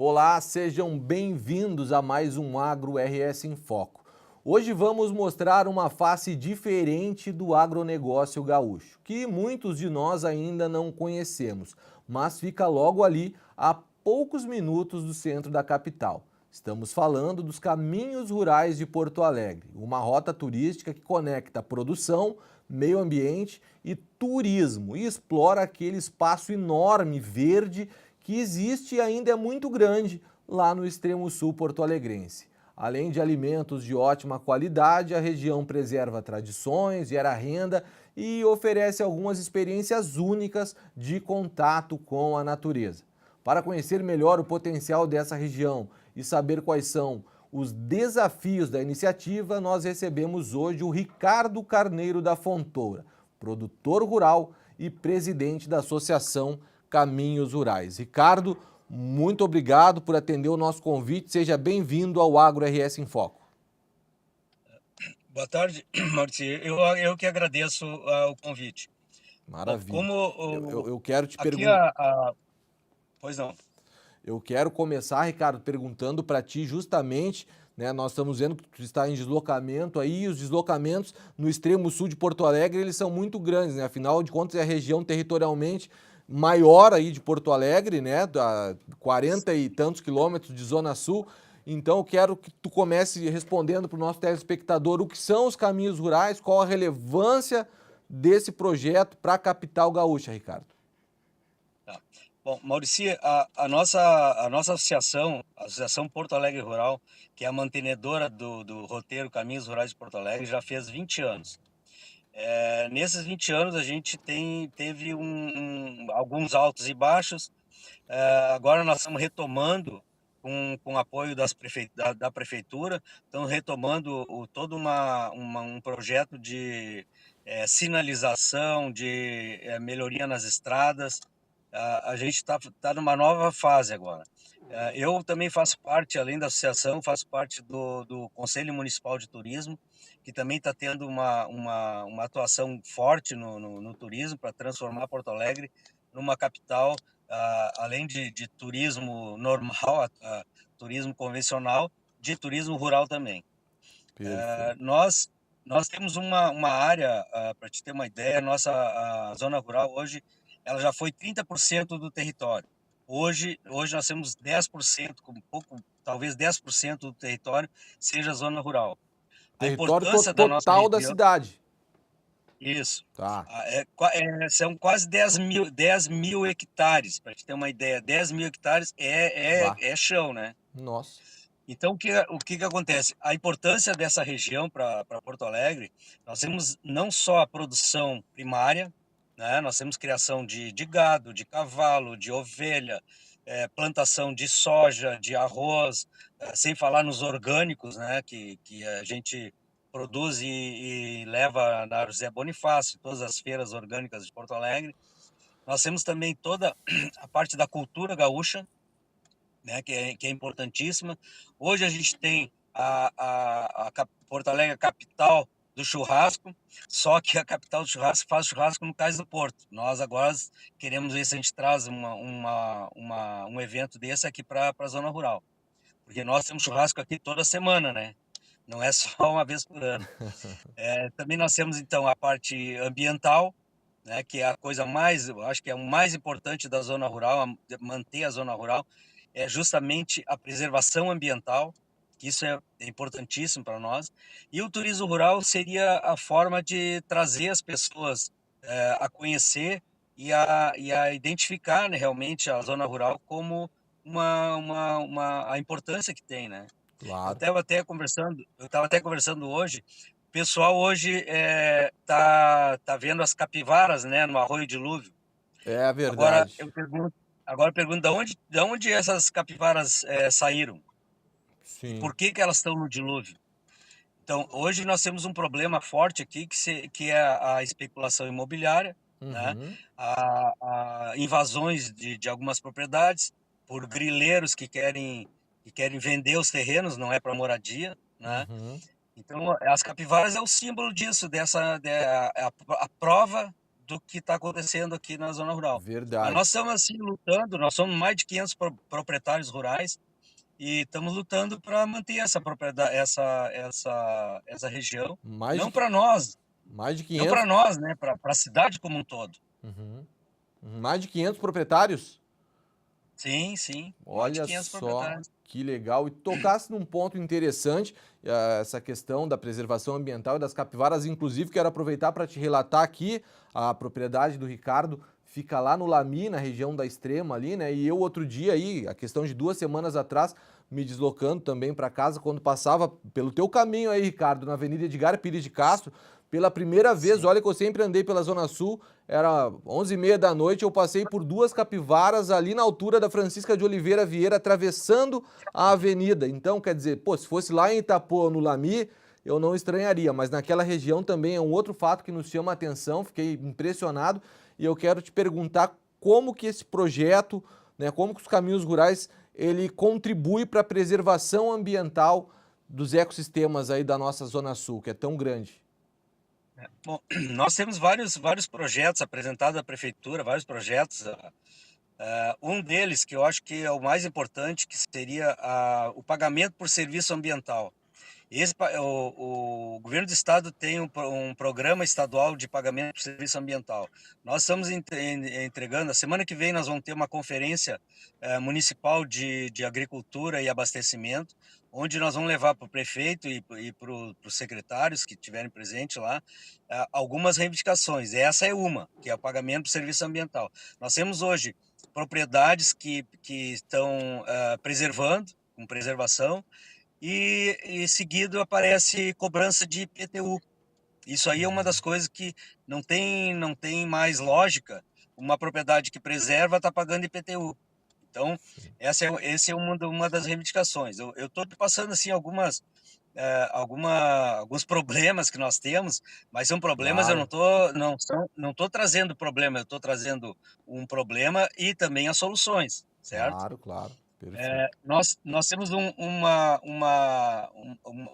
Olá, sejam bem-vindos a mais um Agro RS em Foco. Hoje vamos mostrar uma face diferente do agronegócio gaúcho, que muitos de nós ainda não conhecemos, mas fica logo ali a poucos minutos do centro da capital. Estamos falando dos Caminhos Rurais de Porto Alegre, uma rota turística que conecta produção, meio ambiente e turismo e explora aquele espaço enorme verde que existe e ainda é muito grande lá no extremo sul porto-alegrense. Além de alimentos de ótima qualidade, a região preserva tradições, gera renda e oferece algumas experiências únicas de contato com a natureza. Para conhecer melhor o potencial dessa região e saber quais são os desafios da iniciativa, nós recebemos hoje o Ricardo Carneiro da Fontoura, produtor rural e presidente da Associação Caminhos Rurais. Ricardo, muito obrigado por atender o nosso convite. Seja bem-vindo ao Agro RS em Foco. Boa tarde, Maurício. Eu que agradeço o convite. Bom, Maravilha. como Eu quero te aqui perguntar. Pois não. Eu quero começar, Ricardo, perguntando para ti justamente, né? Nós estamos vendo que tu está em deslocamento aí, os deslocamentos no extremo sul de Porto Alegre, eles são muito grandes, né? Afinal de contas, é a região territorialmente maior aí de Porto Alegre, né? 40 e tantos quilômetros de zona sul. Então, eu quero que tu comece respondendo para o nosso telespectador o que são os caminhos rurais, qual a relevância desse projeto para a capital gaúcha, Ricardo. Tá. Bom, Maurício, a nossa associação, a Associação Porto Alegre Rural, que é a mantenedora do roteiro Caminhos Rurais de Porto Alegre, já fez 20 anos. Nesses 20 anos a gente teve alguns altos e baixos. Agora nós estamos retomando com apoio da prefeitura, estamos retomando todo um projeto de sinalização, de melhoria nas estradas. A gente está numa nova fase agora. Eu também faço parte, além da associação, faço parte do Conselho Municipal de Turismo, que também está tendo uma atuação forte no turismo para transformar Porto Alegre numa capital, além de turismo normal, turismo convencional, de turismo rural também. Perfeito. Nós temos uma área, para te ter uma ideia, a zona rural hoje ela já foi 30% do território. Hoje nós temos 10%, com pouco, talvez 10% do território seja zona rural. A Território importância da nossa total da região, cidade. isso, Tá. são quase 10 mil hectares, para te ter uma ideia. 10 mil hectares Bah. é chão, né? Nossa. Então, o que acontece? A importância dessa região para Porto Alegre, nós temos não só a produção primária, né? Nós temos criação de gado, de cavalo, de ovelha, plantação de soja, de arroz, sem falar nos orgânicos, né? Que a gente produz e leva na José Bonifácio, todas as feiras orgânicas de Porto Alegre. Nós temos também toda a parte da cultura gaúcha, né, que é importantíssima. Hoje a gente tem Porto Alegre, a capital do churrasco, só que a capital do churrasco faz churrasco no Cais do Porto. Nós agora queremos ver se a gente traz um evento desse aqui para a zona rural, porque nós temos churrasco aqui toda semana, né? Não é só uma vez por ano. Também nós temos então a parte ambiental, né, que é a coisa mais, eu acho que é o mais importante da zona rural, manter a zona rural, é justamente a preservação ambiental, que isso é importantíssimo para nós. E o turismo rural seria a forma de trazer as pessoas a conhecer e a identificar, né, realmente a zona rural como a importância que tem, né? Claro. Eu estava até conversando hoje. O pessoal hoje tá vendo as capivaras, né, no Arroio Dilúvio. É a Agora verdade. eu pergunto de onde essas capivaras saíram e Sim. por que elas estão no dilúvio. Então, hoje nós temos um problema forte aqui que é a especulação imobiliária, né? Uhum. A invasões de algumas propriedades por grileiros que querem vender os terrenos, não é para moradia, né? Uhum. Então, as capivaras é o símbolo disso, a prova do que está acontecendo aqui na zona rural. Mas Verdade. nós estamos assim lutando, nós somos mais de 500 proprietários rurais e estamos lutando para manter essa propriedade, essa região, Mais de, não qui- para nós, mais de não para 500, nós, né, para a cidade como um todo. uhum, mais de 500 proprietários? Sim, sim, mais de Olha 500 só proprietários. que legal. E tocasse num ponto interessante, essa questão da preservação ambiental e das capivaras. Inclusive, quero aproveitar para te relatar aqui, a propriedade do Ricardo fica lá no Lami, na região da Extrema ali, né? E eu outro dia aí, a questão de 2 semanas atrás, me deslocando também para casa, quando passava pelo teu caminho aí, Ricardo, na Avenida Edgar Pires de Castro, pela primeira vez, Sim. olha que eu sempre andei pela Zona Sul, era 11h30 da noite, eu passei por 2 capivaras ali na altura da Francisca de Oliveira Vieira, atravessando a avenida. Então, quer dizer, pô, se fosse lá em Itapoa, no Lami, eu não estranharia, mas naquela região também é um outro fato que nos chama a atenção, fiquei impressionado e eu quero te perguntar como que esse projeto, né, como que os caminhos rurais, ele contribui para a preservação ambiental dos ecossistemas aí da nossa Zona Sul, que é tão grande. Bom, nós temos vários projetos apresentados à prefeitura, vários projetos. Um deles, que eu acho que é o mais importante, que seria o pagamento por serviço ambiental. O governo do estado tem um programa estadual de pagamento por serviço ambiental. Nós estamos entregando, a semana que vem nós vamos ter uma conferência municipal de agricultura e abastecimento, onde nós vamos levar para o prefeito e para os secretários que estiverem presentes lá algumas reivindicações. Essa é uma, que é o pagamento por serviço ambiental. Nós temos hoje propriedades que estão preservando, com preservação, e seguido aparece cobrança de IPTU. Isso aí é uma das coisas que não tem mais lógica. Uma propriedade que preserva está pagando IPTU. Então, esse é uma das reivindicações. Eu estou passando assim alguns problemas que nós temos, mas são problemas, eu Claro, não tô trazendo problema, eu estou trazendo um problema e também as soluções, certo? claro, claro. Perfeito. Nós temos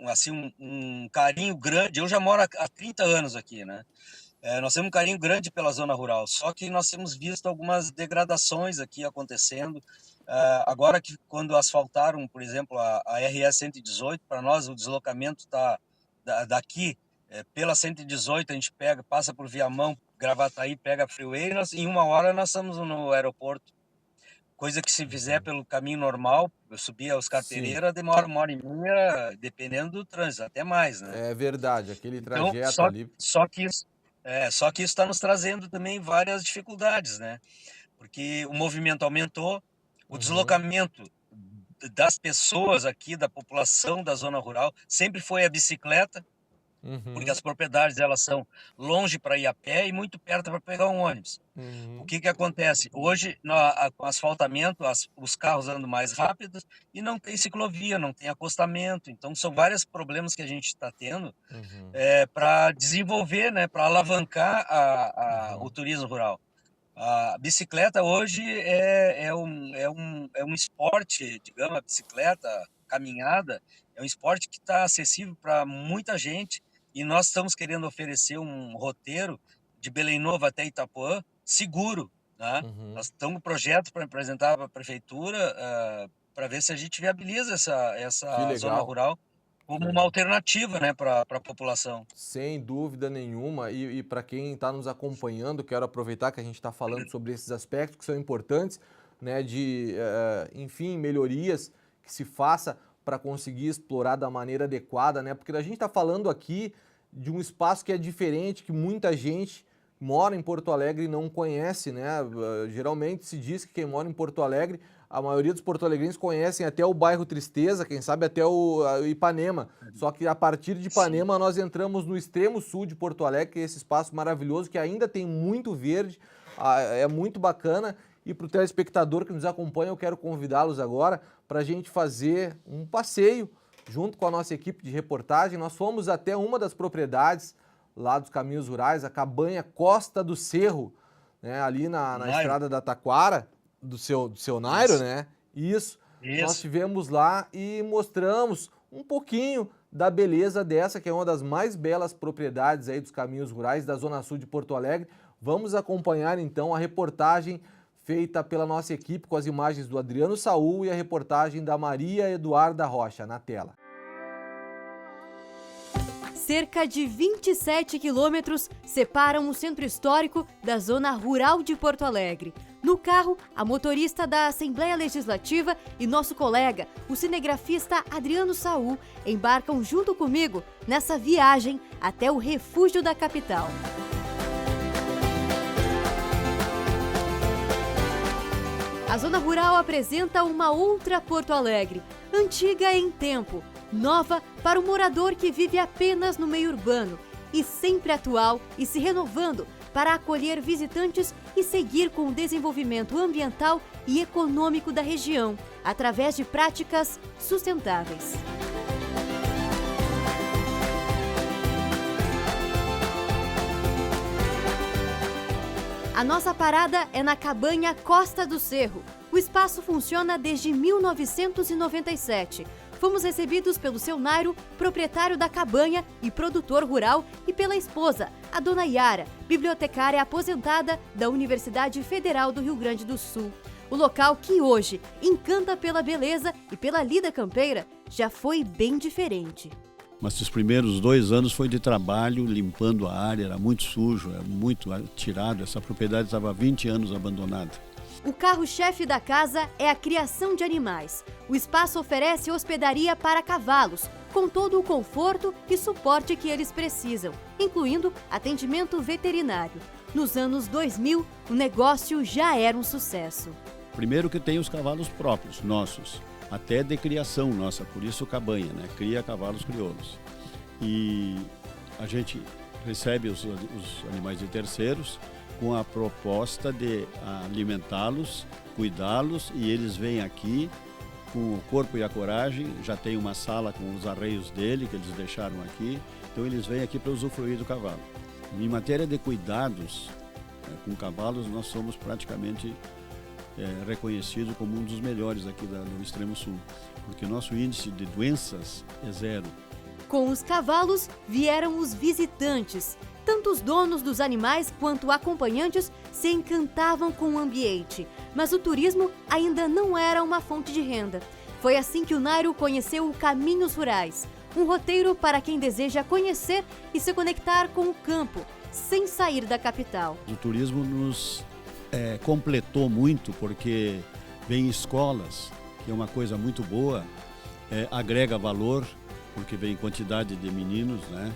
assim, um carinho grande. Eu já moro há 30 anos aqui, né? Nós temos um carinho grande pela zona rural, só que nós temos visto algumas degradações aqui acontecendo. Agora que quando asfaltaram, por exemplo, a RS 118, para nós o deslocamento está daqui pela 118, a gente passa por Viamão, Gravataí, pega a Freeway, em 1 hora nós estamos no aeroporto. Coisa que se fizer Uhum. pelo caminho normal, eu subir aos Sim, Carteireiras, demora 1 hora e meia, dependendo do trânsito, até mais, né? é verdade. Aquele Então, trajeto só, ali. só que isso está nos trazendo também várias dificuldades, né? Porque o movimento aumentou, o Uhum, deslocamento das pessoas aqui, da população da zona rural, sempre foi a bicicleta, porque uhum, as propriedades elas são longe para ir a pé e muito perto para pegar um ônibus. O uhum, que acontece? Hoje, com asfaltamento, os carros andam mais rápidos e não tem ciclovia, não tem acostamento. Então, são vários problemas que a gente está tendo uhum, para desenvolver, né, para alavancar o uhum. turismo rural. A bicicleta hoje é um esporte, digamos, a bicicleta, caminhada, é um esporte que está acessível para muita gente e nós estamos querendo oferecer um roteiro de Belém Novo até Itapuã seguro, né? Uhum. Nós estamos com um projeto para apresentar para a prefeitura para ver se a gente viabiliza Que essa zona legal, rural que como uma legal. alternativa, né, para a população. Sem dúvida nenhuma. E para quem está nos acompanhando, quero aproveitar que a gente está falando sobre esses aspectos que são importantes, né, de, enfim, melhorias que se faça para conseguir explorar da maneira adequada, né? Porque a gente está falando aqui de um espaço que é diferente, que muita gente mora em Porto Alegre e não conhece, né? Geralmente se diz que quem mora em Porto Alegre, a maioria dos porto-alegrenses conhecem até o bairro Tristeza, quem sabe até o Ipanema. Só que a partir de Sim. Ipanema nós entramos no extremo sul de Porto Alegre, que é esse espaço maravilhoso que ainda tem muito verde, é muito bacana. E para o telespectador que nos acompanha, eu quero convidá-los agora para a gente fazer um passeio junto com a nossa equipe de reportagem. Nós fomos até uma das propriedades lá dos Caminhos Rurais, a cabanha Costa do Cerro, né, ali na Nairo, estrada da Taquara, do seu Nairo, isso. né? Isso. Nós Isso. tivemos lá e mostramos um pouquinho da beleza dessa, que é uma das mais belas propriedades aí dos Caminhos Rurais da Zona Sul de Porto Alegre. Vamos acompanhar então a reportagem feita pela nossa equipe com as imagens do Adriano Saul e a reportagem da Maria Eduarda Rocha na tela. Cerca de 27 quilômetros separam o centro histórico da zona rural de Porto Alegre. No carro, a motorista da Assembleia Legislativa e nosso colega, o cinegrafista Adriano Saul, embarcam junto comigo nessa viagem até o refúgio da capital. A zona rural apresenta uma outra Porto Alegre, antiga em tempo, nova para o morador que vive apenas no meio urbano e sempre atual e se renovando para acolher visitantes e seguir com o desenvolvimento ambiental e econômico da região, através de práticas sustentáveis. A nossa parada é na cabanha Costa do Cerro. O espaço funciona desde 1997. Fomos recebidos pelo seu Nairo, proprietário da cabanha e produtor rural, e pela esposa, a dona Yara, bibliotecária aposentada da Universidade Federal do Rio Grande do Sul. O local que hoje encanta pela beleza e pela lida campeira já foi bem diferente. Mas os primeiros 2 anos foi de trabalho, limpando a área, era muito sujo, era muito tirado. Essa propriedade estava há 20 anos abandonada. O carro-chefe da casa é a criação de animais. O espaço oferece hospedaria para cavalos, com todo o conforto e suporte que eles precisam, incluindo atendimento veterinário. Nos anos 2000, o negócio já era um sucesso. Primeiro que tem os cavalos próprios, nossos, até de criação nossa, por isso cabanha, né? Cria cavalos crioulos. E a gente recebe os animais de terceiros com a proposta de alimentá-los, cuidá-los, e eles vêm aqui com o corpo e a coragem. Já tem uma sala com os arreios dele que eles deixaram aqui, então eles vêm aqui para usufruir do cavalo. Em matéria de cuidados com cavalos, nós somos praticamente reconhecidos como um dos melhores aqui do Extremo Sul, porque o nosso índice de doenças é 0. Com os cavalos vieram os visitantes. Tanto os donos dos animais quanto acompanhantes se encantavam com o ambiente, mas o turismo ainda não era uma fonte de renda. Foi assim que o Nairo conheceu o Caminhos Rurais, um roteiro para quem deseja conhecer e se conectar com o campo, sem sair da capital. O turismo nos completou muito, porque vem escolas, que é uma coisa muito boa, agrega valor, porque vem quantidade de meninos, né?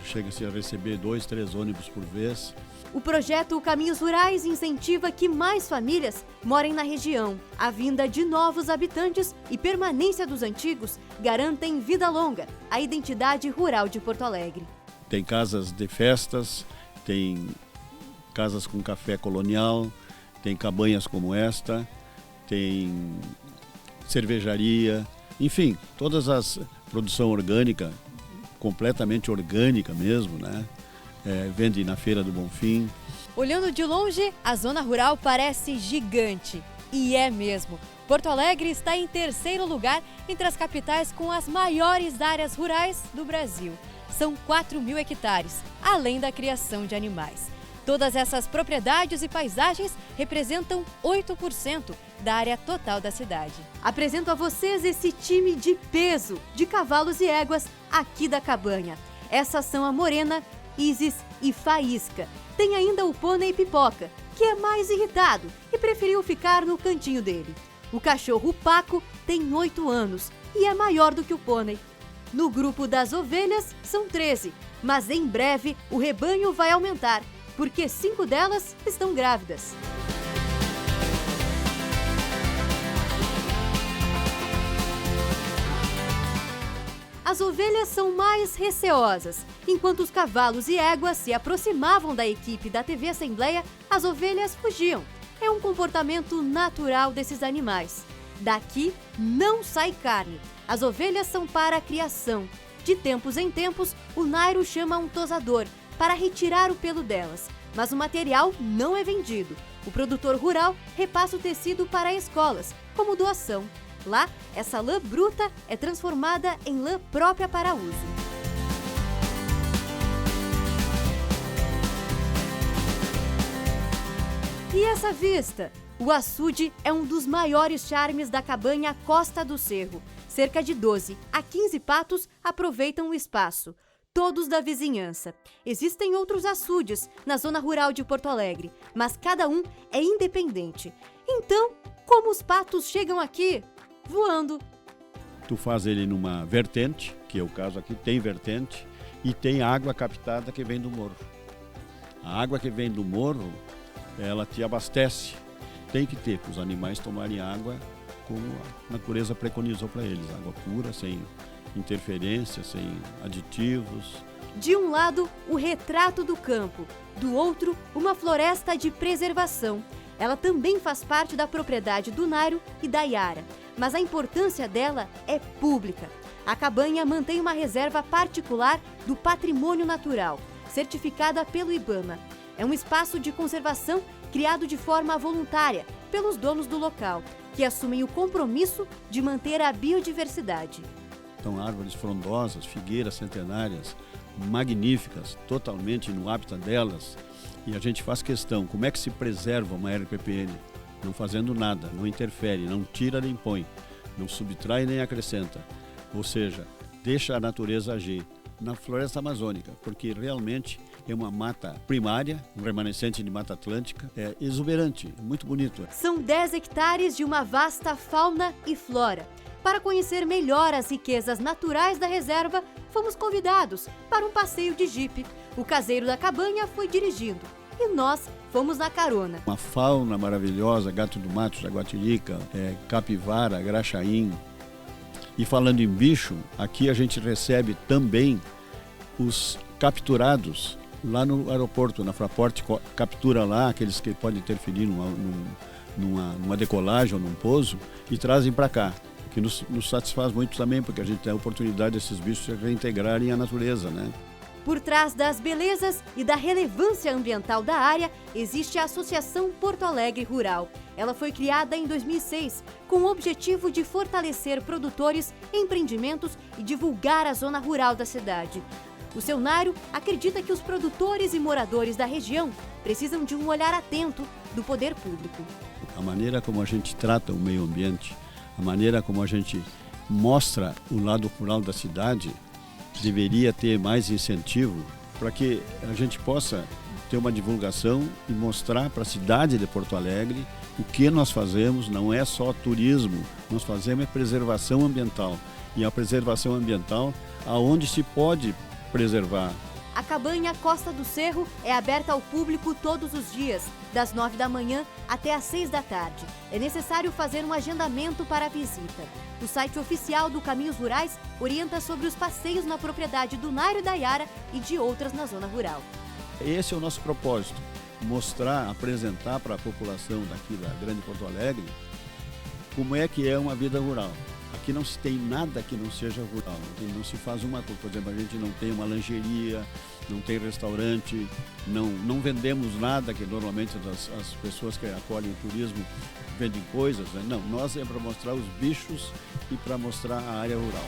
Chega-se a receber 2, 3 ônibus por vez. O projeto Caminhos Rurais incentiva que mais famílias morem na região. A vinda de novos habitantes e permanência dos antigos garantem vida longa, a identidade rural de Porto Alegre. Tem casas de festas, tem casas com café colonial, tem cabanhas como esta, tem cervejaria, enfim, todas as produção orgânica, completamente orgânica mesmo, né? Vende na Feira do Bonfim. Olhando de longe, a zona rural parece gigante. E é mesmo. Porto Alegre está em 3º lugar entre as capitais com as maiores áreas rurais do Brasil. São 4.000 hectares, além da criação de animais. Todas essas propriedades e paisagens representam 8% da área total da cidade. Apresento a vocês esse time de peso de cavalos e éguas aqui da cabanha. Essas são a Morena, Isis e Faísca. Tem ainda o pônei Pipoca, que é mais irritado e preferiu ficar no cantinho dele. O cachorro Paco tem 8 anos e é maior do que o pônei. No grupo das ovelhas são 13, mas em breve o rebanho vai aumentar, porque 5 delas estão grávidas. As ovelhas são mais receosas. Enquanto os cavalos e éguas se aproximavam da equipe da TV Assembleia, as ovelhas fugiam. É um comportamento natural desses animais. Daqui não sai carne. As ovelhas são para a criação. De tempos em tempos, o Nairo chama um tosador para retirar o pelo delas. Mas o material não é vendido. O produtor rural repassa o tecido para escolas, como doação. Lá, essa lã bruta é transformada em lã própria para uso. E essa vista? O açude é um dos maiores charmes da cabanha Costa do Cerro. Cerca de 12 a 15 patos aproveitam o espaço, todos da vizinhança. Existem outros açudes na zona rural de Porto Alegre, mas cada um é independente. Então, como os patos chegam aqui? Voando. Tu faz ele numa vertente, que é o caso aqui, tem vertente, e tem água captada que vem do morro. A água que vem do morro, ela te abastece. Tem que ter para os animais tomarem água como a natureza preconizou para eles. Água pura, sem interferência, sem aditivos. De um lado, o retrato do campo. Do outro, uma floresta de preservação. Ela também faz parte da propriedade do Nairo e da Yara, mas a importância dela é pública. A cabanha mantém uma reserva particular do patrimônio natural, certificada pelo IBAMA. É um espaço de conservação criado de forma voluntária pelos donos do local, que assumem o compromisso de manter a biodiversidade. São árvores frondosas, figueiras centenárias, magníficas, totalmente no hábitat delas. E a gente faz questão, como é que se preserva uma RPPN? Não fazendo nada, não interfere, não tira nem põe, não subtrai nem acrescenta. Ou seja, deixa a natureza agir na floresta amazônica, porque realmente é uma mata primária, um remanescente de Mata Atlântica, é exuberante, muito bonito. São 10 hectares de uma vasta fauna e flora. Para conhecer melhor as riquezas naturais da reserva, fomos convidados para um passeio de jipe. O caseiro da cabanha foi dirigindo e nós fomos na carona. Uma fauna maravilhosa, gato do mato, jaguatirica, capivara, graxaim. E falando em bicho, aqui a gente recebe também os capturados lá no aeroporto, na Fraport, captura lá aqueles que podem interferir numa decolagem ou num pouso e trazem para cá. Que nos satisfaz muito também, porque a gente tem a oportunidade desses bichos se reintegrarem à natureza, né? Por trás das belezas e da relevância ambiental da área, existe a Associação Porto Alegre Rural. Ela foi criada em 2006 com o objetivo de fortalecer produtores, empreendimentos e divulgar a zona rural da cidade. O seu Nairo acredita que os produtores e moradores da região precisam de um olhar atento do poder público. A maneira como a gente trata o meio ambiente, a maneira como a gente mostra o lado rural da cidade, deveria ter mais incentivo para que a gente possa ter uma divulgação e mostrar para a cidade de Porto Alegre o que nós fazemos. Não é só turismo, nós fazemos preservação ambiental. E a preservação ambiental, aonde se pode preservar. A cabanha Costa do Cerro é aberta ao público todos os dias, das 9 da manhã até às 6 da tarde. É necessário fazer um agendamento para a visita. O site oficial do Caminhos Rurais orienta sobre os passeios na propriedade do Nairo e da Yara e de outras na zona rural. Esse é o nosso propósito, mostrar, apresentar para a população daqui da Grande Porto Alegre como é que é uma vida rural. Aqui não se tem nada que não seja rural, não se faz uma coisa, por exemplo, a gente não tem uma lancheria, não tem restaurante, não vendemos nada, que normalmente as pessoas que acolhem o turismo vendem coisas, né? Não, nós é para mostrar os bichos e para mostrar a área rural.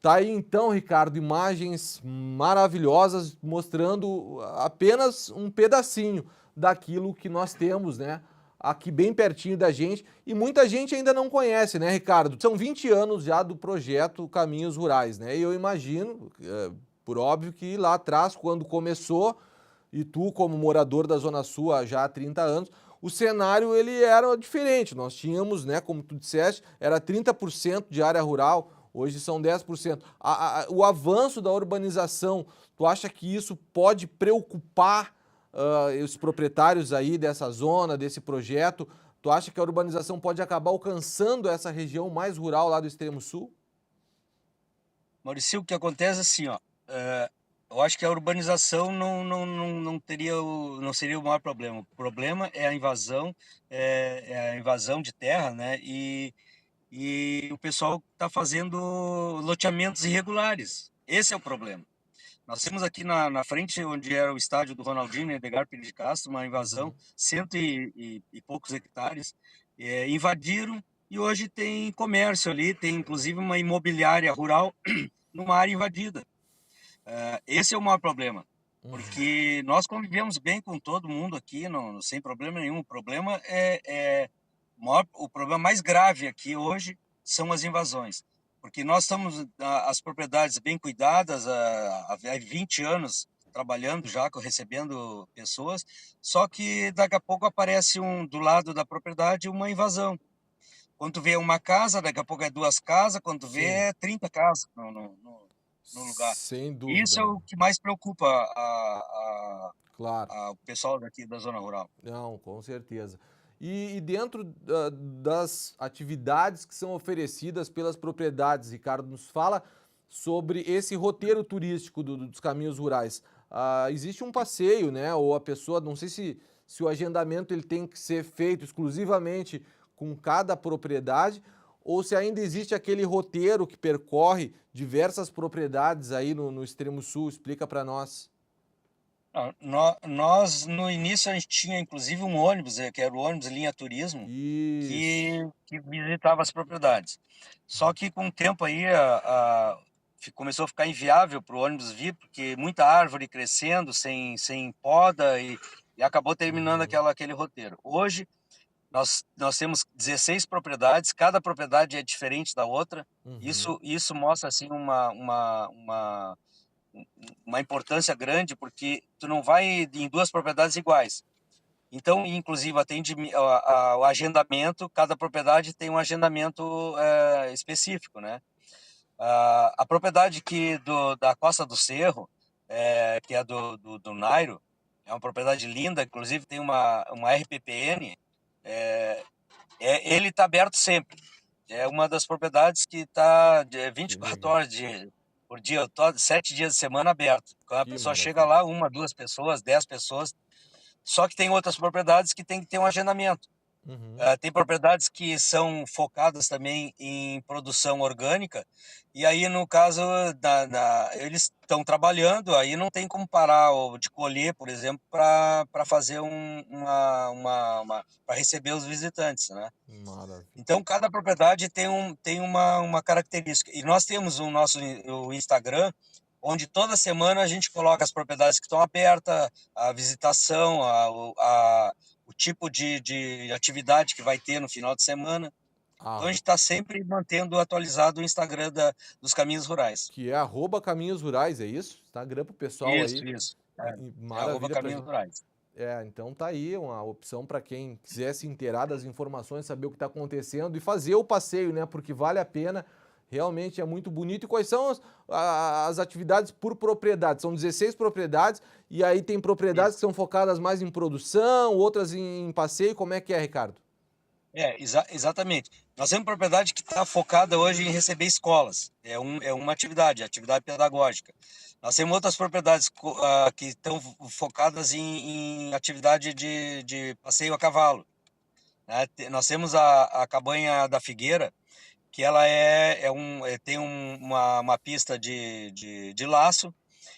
Tá aí então, Ricardo, imagens maravilhosas mostrando apenas um pedacinho daquilo que nós temos, né? Aqui bem pertinho da gente, e muita gente ainda não conhece, né, Ricardo? São 20 anos já do projeto Caminhos Rurais, né? E eu imagino, por óbvio, que lá atrás, quando começou, e tu como morador da Zona Sul já há 30 anos, o cenário ele era diferente. Nós tínhamos, né, como tu disseste, era 30% de área rural. Hoje são 10%. O avanço da urbanização, tu acha que isso pode preocupar os proprietários aí dessa zona, desse projeto? Tu acha que a urbanização pode acabar alcançando essa região mais rural lá do extremo sul? Maurício, o que acontece é assim, ó, Eu acho que a urbanização não seria o maior problema. O problema é a invasão, é a invasão de terra, né? E o pessoal está fazendo loteamentos irregulares. Esse é o problema. Nós temos aqui na frente, onde era o estádio do Ronaldinho, Edgar Pires de Castro, uma invasão, cento e poucos hectares, invadiram e hoje tem comércio ali, tem inclusive uma imobiliária rural numa área invadida. Esse é o maior problema, porque nós convivemos bem com todo mundo aqui, sem problema nenhum. O problema o problema mais grave aqui hoje são as invasões, porque nós estamos as propriedades bem cuidadas há 20 anos trabalhando já, recebendo pessoas, só que daqui a pouco aparece do lado da propriedade uma invasão. Quando tu vê uma casa, daqui a pouco é 2 casas, quando tu vê é 30 casas no lugar. Sem dúvida. Isso é o que mais preocupa Claro. o pessoal daqui da zona rural. Não, com certeza. E dentro das atividades que são oferecidas pelas propriedades, Ricardo, nos fala sobre esse roteiro turístico dos caminhos rurais. Existe um passeio, né? Ou a pessoa, não sei se o agendamento ele tem que ser feito exclusivamente com cada propriedade, ou se ainda existe aquele roteiro que percorre diversas propriedades aí no extremo sul. Explica para nós. Nós, no início, a gente tinha inclusive um ônibus, que era o ônibus Linha Turismo, que visitava as propriedades. Só que com o tempo aí começou a ficar inviável para o ônibus vir, porque muita árvore crescendo, sem poda, e acabou terminando aquele roteiro. Hoje, nós temos 16 propriedades, cada propriedade é diferente da outra. Isso mostra assim uma importância grande, porque tu não vai em 2 propriedades iguais. Então, inclusive, o agendamento, cada propriedade tem um agendamento específico, né? A propriedade da Costa do Cerro, que é do Nairo, é uma propriedade linda, inclusive tem uma RPPN, ele está aberto sempre. É uma das propriedades que está 24 horas por dia, 7 dias de semana aberto. Quando a pessoa chega lá, 1, 2 pessoas, 10 pessoas. Só que tem outras propriedades que tem que ter um agendamento. Tem propriedades que são focadas também em produção orgânica, e aí no caso eles estão trabalhando, aí não tem como parar de colher, por exemplo, para fazer para receber os visitantes, né? Maravilha. Então cada propriedade tem uma característica, e nós temos o Instagram, onde toda semana a gente coloca as propriedades que estão abertas, a visitação, o tipo de atividade que vai ter no final de semana. Então a gente está sempre mantendo atualizado o Instagram dos Caminhos Rurais. Que é @Caminhos Rurais, é isso? Instagram pro pessoal aí. Isso. Maravilha. Caminhos Rurais. Então tá aí uma opção para quem quiser se inteirar das informações, saber o que está acontecendo e fazer o passeio, né? Porque vale a pena. Realmente é muito bonito. E quais são as atividades por propriedade? São 16 propriedades e aí tem propriedades que são focadas mais em produção, outras em passeio. Como é que é, Ricardo? Exatamente. Nós temos propriedade que está focada hoje em receber escolas. É uma atividade pedagógica. Nós temos outras propriedades que estão focadas em atividade de passeio a cavalo. Nós temos a Cabanha da Figueira, que ela tem uma pista de laço,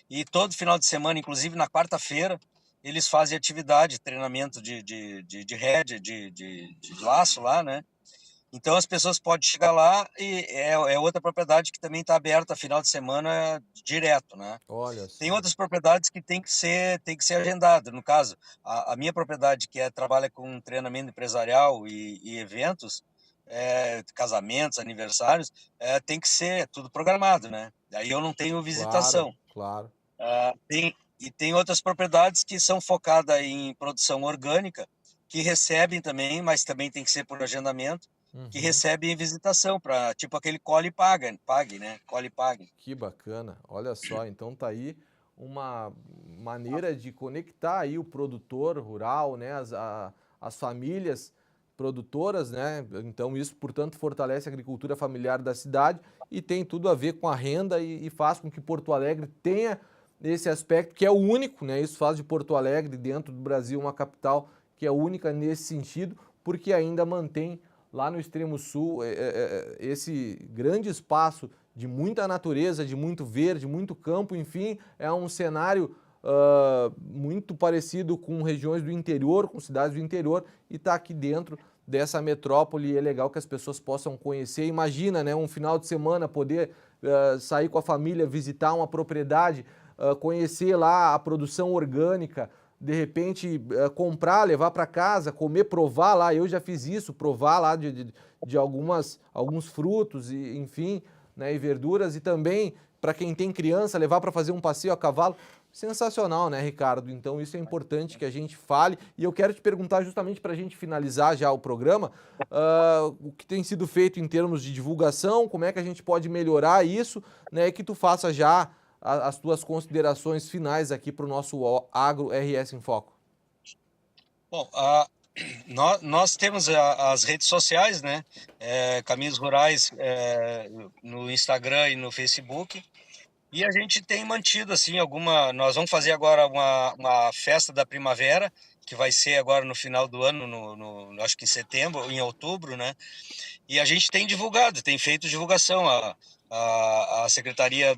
e todo final de semana, inclusive na quarta-feira, eles fazem atividade, treinamento de rédea, de laço lá, né? Então as pessoas podem chegar lá, e é outra propriedade que também está aberta final de semana direto, né? Olha, tem outras propriedades que tem que ser agendada. No caso, a minha propriedade, que trabalha com treinamento empresarial e eventos, casamentos, aniversários, tem que ser tudo programado, né? Daí eu não tenho visitação. Claro. Tem outras propriedades que são focadas em produção orgânica, que recebem também, mas também tem que ser por agendamento, que recebem visitação, para tipo aquele colhe e pague, né? Colhe e pague. Que bacana. Olha só, então tá aí uma maneira de conectar aí o produtor rural, né? As famílias produtoras, né? Então isso, portanto, fortalece a agricultura familiar da cidade e tem tudo a ver com a renda e faz com que Porto Alegre tenha nesse aspecto, que é o único, né? Isso faz de Porto Alegre, dentro do Brasil, uma capital que é única nesse sentido, porque ainda mantém lá no extremo sul esse grande espaço de muita natureza, de muito verde, muito campo, enfim, é um cenário muito parecido com regiões do interior, com cidades do interior, e está aqui dentro dessa metrópole, e é legal que as pessoas possam conhecer. Imagina, né, um final de semana poder sair com a família, visitar uma propriedade, conhecer lá a produção orgânica, de repente comprar, levar para casa, comer, provar lá. Eu já fiz isso, provar lá de alguns frutos, e, enfim, né, e verduras, e também para quem tem criança, levar para fazer um passeio a cavalo. Sensacional, né, Ricardo? Então isso é importante que a gente fale, e eu quero te perguntar justamente para a gente finalizar já o programa, o que tem sido feito em termos de divulgação, como é que a gente pode melhorar isso, né, e que tu faça já as tuas considerações finais aqui para o nosso Agro RS em Foco. Bom, nós temos as redes sociais, né? Caminhos Rurais no Instagram e no Facebook. E a gente tem mantido, assim, nós vamos fazer agora uma festa da primavera, que vai ser agora no final do ano, acho que em setembro, em outubro, né? E a gente tem divulgado, tem feito divulgação. A Secretaria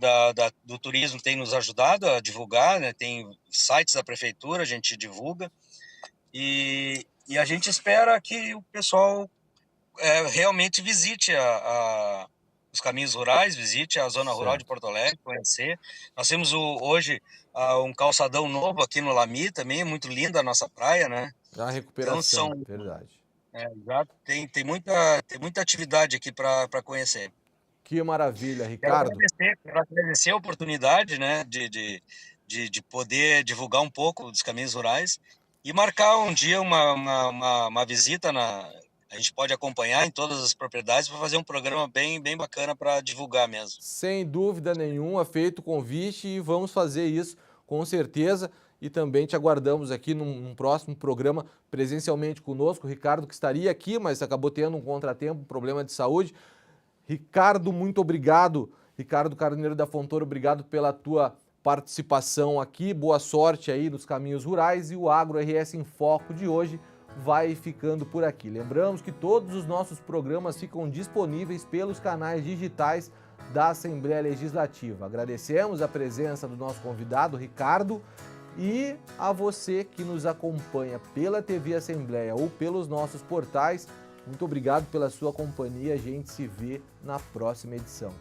do Turismo tem nos ajudado a divulgar, né? Tem sites da Prefeitura, a gente divulga. E a gente espera que o pessoal realmente visite os caminhos rurais, visite a zona rural de Porto Alegre, conhecer. Nós temos hoje um calçadão novo aqui no Lami também, muito linda a nossa praia, né? A recuperação, então, verdade. Já tem muita atividade aqui para conhecer. Que maravilha, Ricardo. Quero agradecer a oportunidade, né, de poder divulgar um pouco dos caminhos rurais e marcar um dia uma visita a gente pode acompanhar em todas as propriedades para fazer um programa bem bacana para divulgar mesmo. Sem dúvida nenhuma, feito o convite, e vamos fazer isso com certeza. E também te aguardamos aqui num próximo programa presencialmente conosco. O Ricardo, que estaria aqui, mas acabou tendo um contratempo, um problema de saúde. Ricardo, muito obrigado. Ricardo Carneiro da Fontoura, obrigado pela tua participação aqui. Boa sorte aí nos caminhos rurais, e o Agro RS em Foco de hoje vai ficando por aqui. Lembramos que todos os nossos programas ficam disponíveis pelos canais digitais da Assembleia Legislativa. Agradecemos a presença do nosso convidado, Ricardo, e a você que nos acompanha pela TV Assembleia ou pelos nossos portais. Muito obrigado pela sua companhia. A gente se vê na próxima edição.